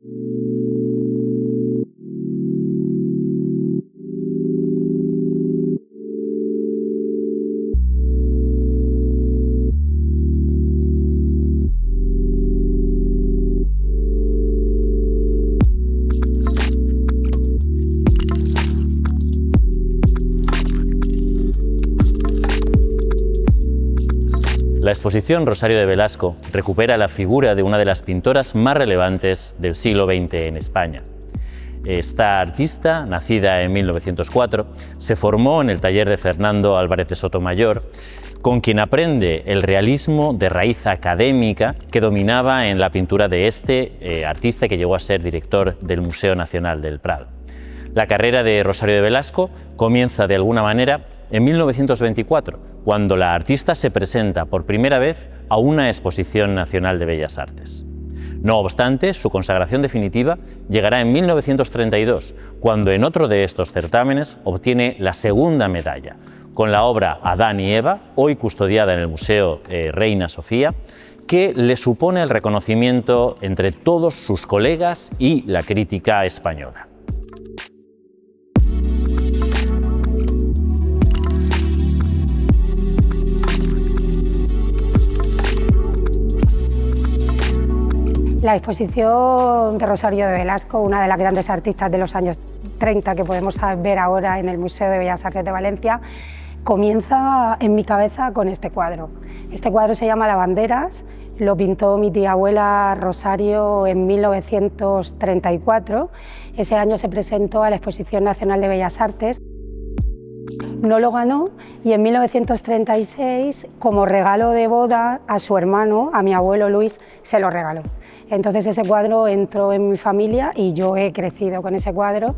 La exposición Rosario de Velasco recupera la figura de una de las pintoras más relevantes del siglo XX en España. Esta artista, nacida en 1904, se formó en el taller de Fernando Álvarez de Sotomayor, con quien aprende el realismo de raíz académica que dominaba en la pintura de este artista que llegó a ser director del Museo Nacional del Prado. La carrera de Rosario de Velasco comienza de alguna manera en 1924, cuando la artista se presenta por primera vez a una exposición nacional de Bellas Artes. No obstante, su consagración definitiva llegará en 1932, cuando en otro de estos certámenes obtiene la segunda medalla, con la obra Adán y Eva, hoy custodiada en el Museo Reina Sofía, que le supone el reconocimiento entre todos sus colegas y la crítica española. La exposición de Rosario de Velasco, una de las grandes artistas de los años 30 que podemos ver ahora en el Museo de Bellas Artes de Valencia, comienza en mi cabeza con este cuadro. Este cuadro se llama Lavanderas, lo pintó mi tía abuela Rosario en 1934. Ese año se presentó a la Exposición Nacional de Bellas Artes. No lo ganó y en 1936, como regalo de boda a su hermano, a mi abuelo Luis, se lo regaló. Entonces ese cuadro entró en mi familia y yo he crecido con ese cuadro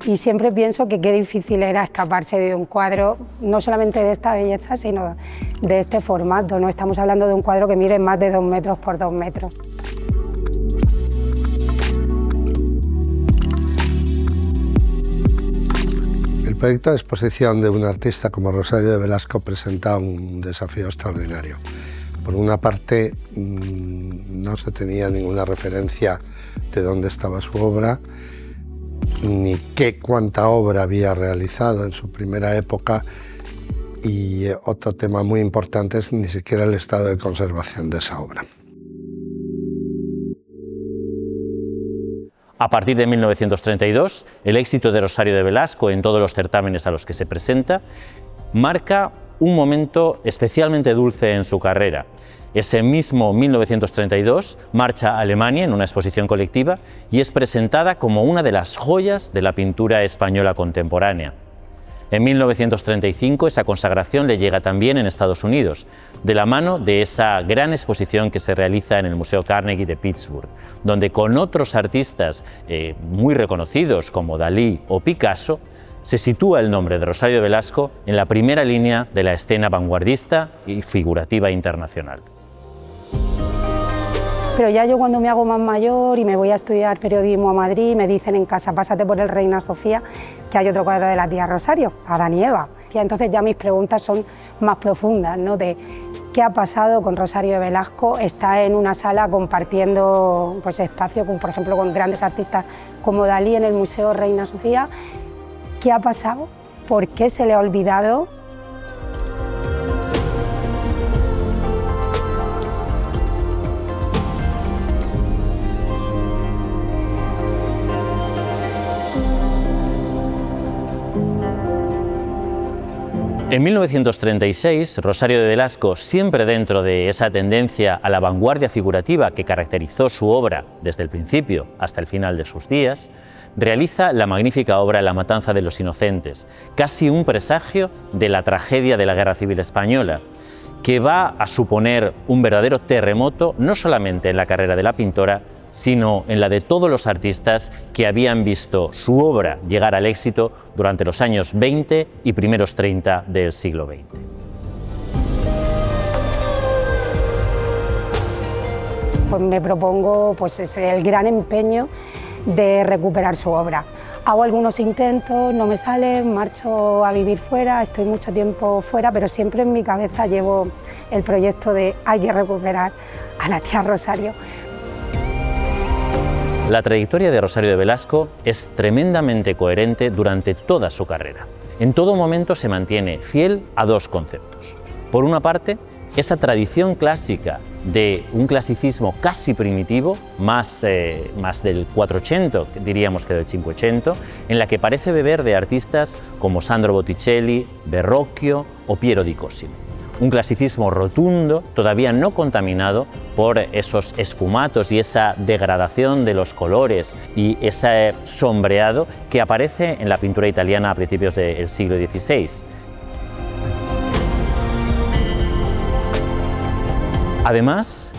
y siempre pienso que qué difícil era escaparse de un cuadro, no solamente de esta belleza, sino de este formato, ¿no? Estamos hablando de un cuadro que mide más de 2 metros por 2 metros. El proyecto de exposición de un artista como Rosario de Velasco presenta un desafío extraordinario. Por una parte, no se tenía ninguna referencia de dónde estaba su obra, ni cuánta obra había realizado en su primera época, y otro tema muy importante es ni siquiera el estado de conservación de esa obra. A partir de 1932, el éxito de Rosario de Velasco en todos los certámenes a los que se presenta marca un momento especialmente dulce en su carrera. Ese mismo 1932 marcha a Alemania en una exposición colectiva y es presentada como una de las joyas de la pintura española contemporánea. En 1935 esa consagración le llega también en Estados Unidos, de la mano de esa gran exposición que se realiza en el Museo Carnegie de Pittsburgh, donde con otros artistas muy reconocidos como Dalí o Picasso, se sitúa el nombre de Rosario de Velasco en la primera línea de la escena vanguardista y figurativa internacional. Pero ya yo cuando me hago más mayor y me voy a estudiar periodismo a Madrid, me dicen en casa, pásate por el Reina Sofía, que hay otro cuadro de la tía Rosario, Adán y Eva. Y entonces ya mis preguntas son más profundas, ¿no? De qué ha pasado con Rosario de Velasco. Está en una sala compartiendo pues, espacio, por ejemplo, con grandes artistas como Dalí en el Museo Reina Sofía. ¿Qué ha pasado? ¿Por qué se le ha olvidado? En 1936, Rosario de Velasco, siempre dentro de esa tendencia a la vanguardia figurativa que caracterizó su obra desde el principio hasta el final de sus días, realiza la magnífica obra La matanza de los inocentes, casi un presagio de la tragedia de la Guerra Civil Española, que va a suponer un verdadero terremoto no solamente en la carrera de la pintora, sino en la de todos los artistas que habían visto su obra llegar al éxito durante los años 20 y primeros 30 del siglo XX. Pues me propongo pues, el gran empeño de recuperar su obra. Hago algunos intentos, no me salen, marcho a vivir fuera, estoy mucho tiempo fuera, pero siempre en mi cabeza llevo el proyecto de hay que recuperar a la tía Rosario. La trayectoria de Rosario de Velasco es tremendamente coherente durante toda su carrera. En todo momento se mantiene fiel a dos conceptos. Por una parte, esa tradición clásica de un clasicismo casi primitivo, más del 400, diríamos que del 500, en la que parece beber de artistas como Sandro Botticelli, Verrocchio o Piero di Cosimo. Un clasicismo rotundo, todavía no contaminado por esos esfumatos y esa degradación de los colores y ese sombreado que aparece en la pintura italiana a principios del siglo XVI. Además,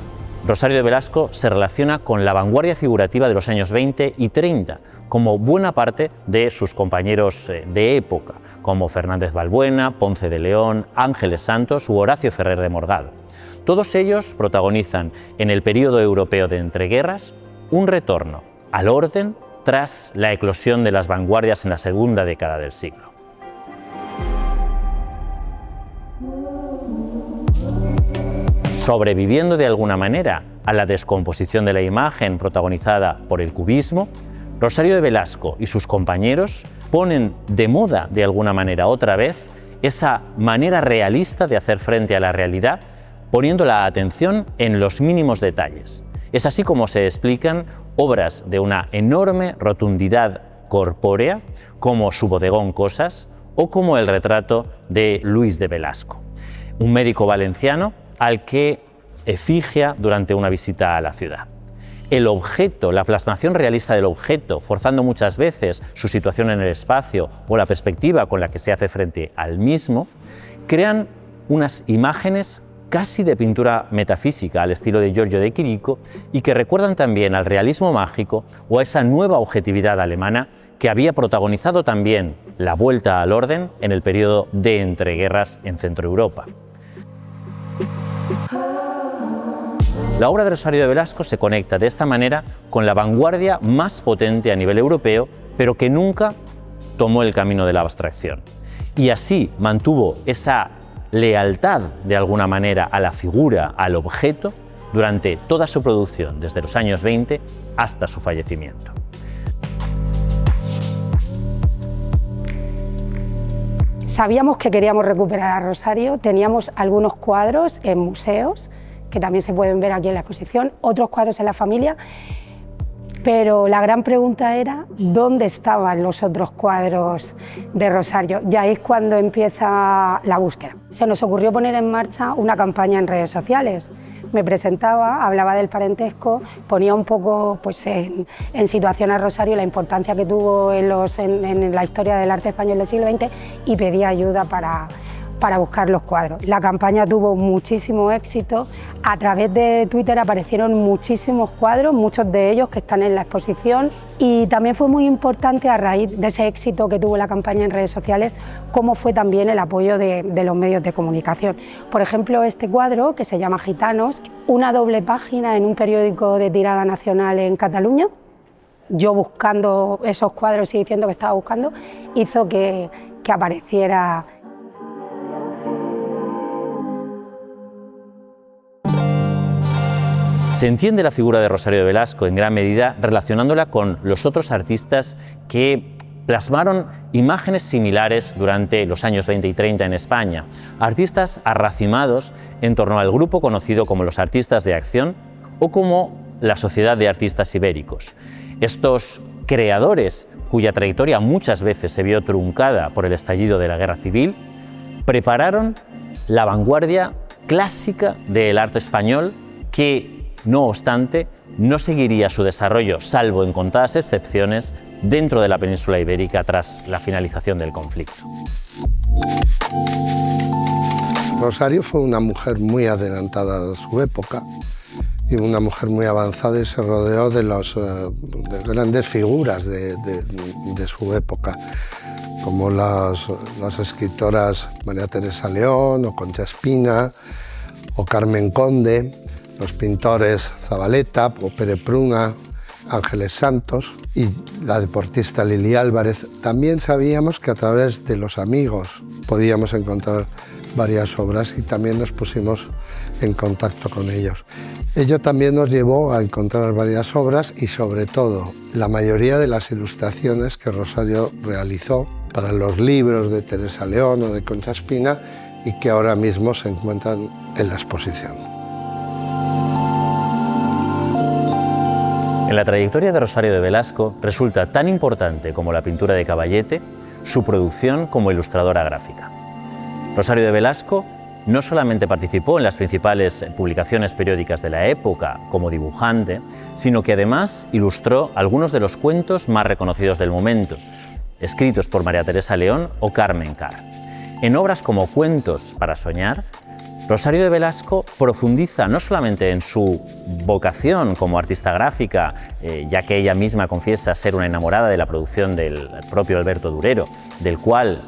Rosario de Velasco se relaciona con la vanguardia figurativa de los años 20 y 30, como buena parte de sus compañeros de época, como Fernández Balbuena, Ponce de León, Ángeles Santos u Horacio Ferrer de Morgado. Todos ellos protagonizan en el período europeo de entreguerras un retorno al orden tras la eclosión de las vanguardias en la segunda década del siglo. Sobreviviendo de alguna manera a la descomposición de la imagen protagonizada por el cubismo, Rosario de Velasco y sus compañeros ponen de moda de alguna manera otra vez esa manera realista de hacer frente a la realidad, poniendo la atención en los mínimos detalles. Es así como se explican obras de una enorme rotundidad corpórea, como su bodegón Cosas o como el retrato de Luis de Velasco, un médico valenciano al que efigia durante una visita a la ciudad. El objeto, la plasmación realista del objeto, forzando muchas veces su situación en el espacio o la perspectiva con la que se hace frente al mismo, crean unas imágenes casi de pintura metafísica al estilo de Giorgio de Chirico y que recuerdan también al realismo mágico o a esa nueva objetividad alemana que había protagonizado también la vuelta al orden en el periodo de entreguerras en Centroeuropa. La obra de Rosario de Velasco se conecta de esta manera con la vanguardia más potente a nivel europeo, pero que nunca tomó el camino de la abstracción. Y así mantuvo esa lealtad de alguna manera a la figura, al objeto, durante toda su producción, desde los años 20 hasta su fallecimiento. Sabíamos que queríamos recuperar a Rosario, teníamos algunos cuadros en museos, que también se pueden ver aquí en la exposición, otros cuadros en la familia, pero la gran pregunta era ¿dónde estaban los otros cuadros de Rosario? Y ahí es cuando empieza la búsqueda. Se nos ocurrió poner en marcha una campaña en redes sociales. Me presentaba, hablaba del parentesco, ponía un poco pues, en situación a Rosario la importancia que tuvo en la historia del arte español del siglo XX y pedía ayuda para buscar los cuadros. La campaña tuvo muchísimo éxito, a través de Twitter aparecieron muchísimos cuadros, muchos de ellos que están en la exposición, y también fue muy importante a raíz de ese éxito que tuvo la campaña en redes sociales, cómo fue también el apoyo de los medios de comunicación. Por ejemplo, este cuadro que se llama Gitanos, una doble página en un periódico de tirada nacional en Cataluña, yo buscando esos cuadros y diciendo que estaba buscando, hizo que apareciera. Se entiende la figura de Rosario de Velasco en gran medida relacionándola con los otros artistas que plasmaron imágenes similares durante los años 20 y 30 en España, artistas arracimados en torno al grupo conocido como los Artistas de Acción o como la Sociedad de Artistas Ibéricos. Estos creadores, cuya trayectoria muchas veces se vio truncada por el estallido de la Guerra Civil, prepararon la vanguardia clásica del arte español que, no obstante, no seguiría su desarrollo, salvo en contadas excepciones, dentro de la península ibérica tras la finalización del conflicto. Rosario fue una mujer muy adelantada a su época y una mujer muy avanzada y se rodeó de grandes figuras de su época, como las escritoras María Teresa León o Concha Espina o Carmen Conde, los pintores Zabaleta o Pere Pruna, Ángeles Santos y la deportista Lili Álvarez. También sabíamos que a través de los amigos podíamos encontrar varias obras y también nos pusimos en contacto con ellos. Ello también nos llevó a encontrar varias obras y sobre todo la mayoría de las ilustraciones que Rosario realizó para los libros de Teresa León o de Concha Espina y que ahora mismo se encuentran en la exposición. En la trayectoria de Rosario de Velasco resulta tan importante como la pintura de Caballete su producción como ilustradora gráfica. Rosario de Velasco no solamente participó en las principales publicaciones periódicas de la época como dibujante, sino que además ilustró algunos de los cuentos más reconocidos del momento, escritos por María Teresa León o Carmen Carr. En obras como Cuentos para soñar, Rosario de Velasco profundiza no solamente en su vocación como artista gráfica, ya que ella misma confiesa ser una enamorada de la producción del propio Alberto Durero, del cual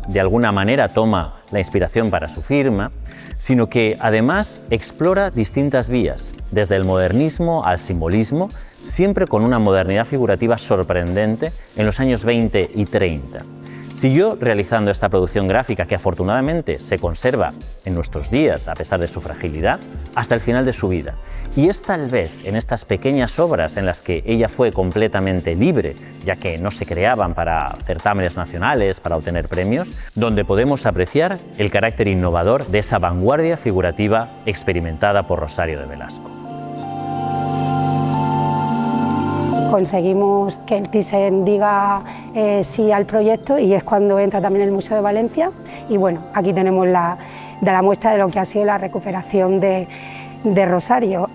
de alguna manera toma la inspiración para su firma, sino que además explora distintas vías, desde el modernismo al simbolismo, siempre con una modernidad figurativa sorprendente en los años 20 y 30. Siguió realizando esta producción gráfica que afortunadamente se conserva en nuestros días, a pesar de su fragilidad, hasta el final de su vida. Y es tal vez en estas pequeñas obras en las que ella fue completamente libre, ya que no se creaban para certámenes nacionales, para obtener premios, donde podemos apreciar el carácter innovador de esa vanguardia figurativa experimentada por Rosario de Velasco. Conseguimos que el Thyssen diga sí al proyecto y es cuando entra también el Museo de Valencia y bueno, aquí tenemos la muestra de lo que ha sido la recuperación de Rosario.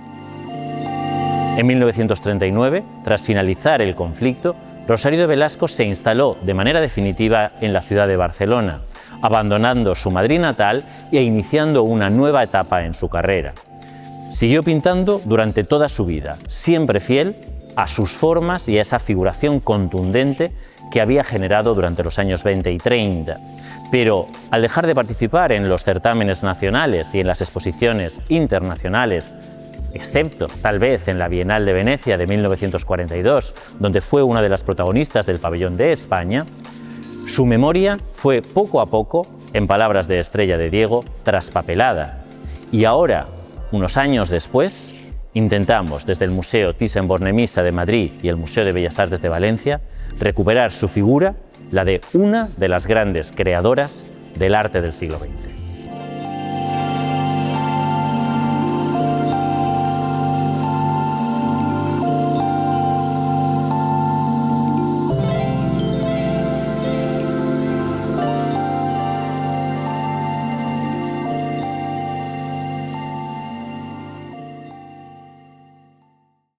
En 1939, tras finalizar el conflicto, Rosario de Velasco se instaló de manera definitiva en la ciudad de Barcelona, abandonando su Madrid natal e iniciando una nueva etapa en su carrera. Siguió pintando durante toda su vida, siempre fiel a sus formas y a esa figuración contundente que había generado durante los años 20 y 30. Pero al dejar de participar en los certámenes nacionales y en las exposiciones internacionales, excepto tal vez en la Bienal de Venecia de 1942, donde fue una de las protagonistas del pabellón de España, su memoria fue poco a poco, en palabras de Estrella de Diego, traspapelada. Y ahora, unos años después, intentamos desde el Museo Thyssen-Bornemisza de Madrid y el Museo de Bellas Artes de Valencia recuperar su figura, la de una de las grandes creadoras del arte del siglo XX.